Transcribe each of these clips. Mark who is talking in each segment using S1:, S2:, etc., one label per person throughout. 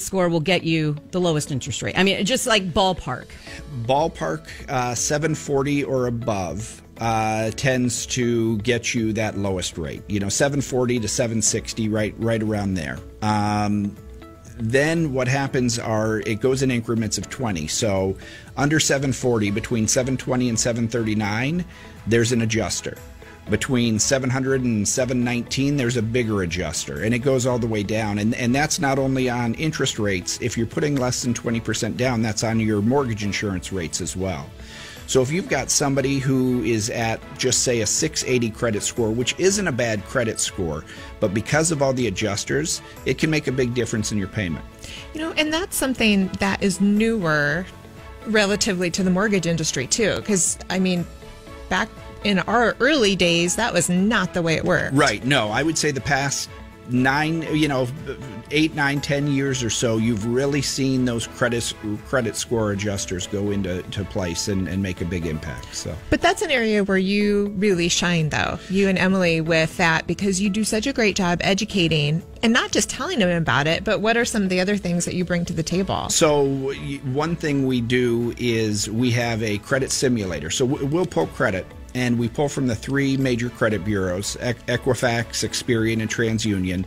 S1: score will get you the lowest interest rate? I mean, just like ballpark.
S2: Ballpark, 740 or above tends to get you that lowest rate. 740 to 760, right around there. Then what happens are it goes in increments of 20. So under 740, between 720 and 739, there's an adjuster. Between 700 and 719, there's a bigger adjuster, and it goes all the way down. And that's not only on interest rates. If you're putting less than 20% down, that's on your mortgage insurance rates as well. So if you've got somebody who is at, just say, a 680 credit score, which isn't a bad credit score, but because of all the adjusters, it can make a big difference in your payment.
S3: And that's something that is newer relatively to the mortgage industry, too. Because, back in our early days, that was not the way it worked.
S2: Right. No, I would say the past 8, 9, 10 years or so, you've really seen those credit score adjusters go into place and make a big impact. So,
S3: but that's an area where you really shine, though, you and Emily, with that, because you do such a great job educating and not just telling them about it, but what are some of the other things that you bring to the table?
S2: So one thing we do is we have a credit simulator. So we'll pull credit. And we pull from the 3 major credit bureaus, Equifax, Experian, and TransUnion.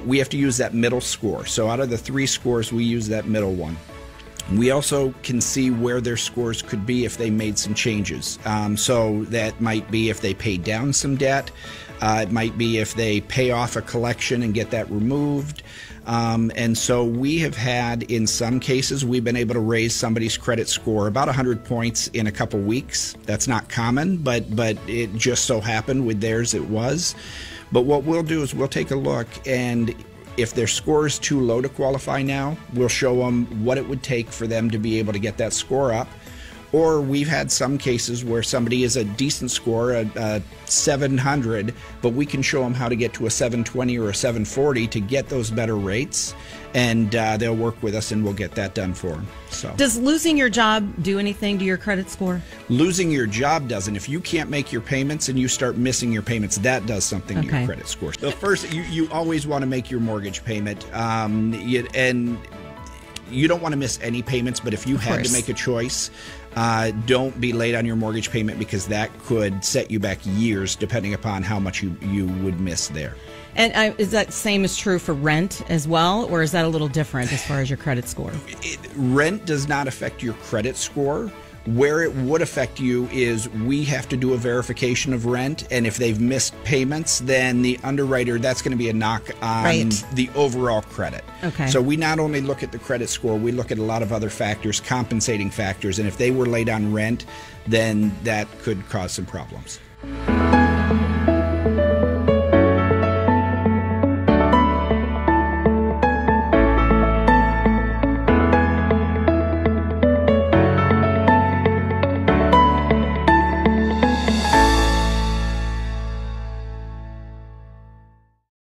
S2: We have to use that middle score. So out of the 3 scores, we use that middle one. We also can see where their scores could be if they made some changes. So that might be if they paid down some debt. It might be if they pay off a collection and get that removed. And so we have had, in some cases, we've been able to raise somebody's credit score about 100 points in a couple weeks. That's not common, but it just so happened with theirs it was. But what we'll do is we'll take a look, and if their score is too low to qualify now, we'll show them what it would take for them to be able to get that score up. Or we've had some cases where somebody is a decent score, a 700, but we can show them how to get to a 720 or a 740 to get those better rates, and they'll work with us and we'll get that done for them. So,
S1: does losing your job do anything to your credit score?
S2: Losing your job doesn't. If you can't make your payments and you start missing your payments, that does something to your credit score. So first, you always want to make your mortgage payment, and you don't want to miss any payments, but if you had to make a choice, don't be late on your mortgage payment, because that could set you back years depending upon how much you would miss there.
S1: And is that same is true for rent as well, or is that a little different as far as your credit score?
S2: Rent does not affect your credit score. Where it would affect you is we have to do a verification of rent, and if they've missed payments, then the underwriter, that's going to be a knock on the overall credit.
S1: Okay.
S2: So we not only look at the credit score, we look at a lot of other factors, compensating factors, and if they were late on rent, then that could cause some problems.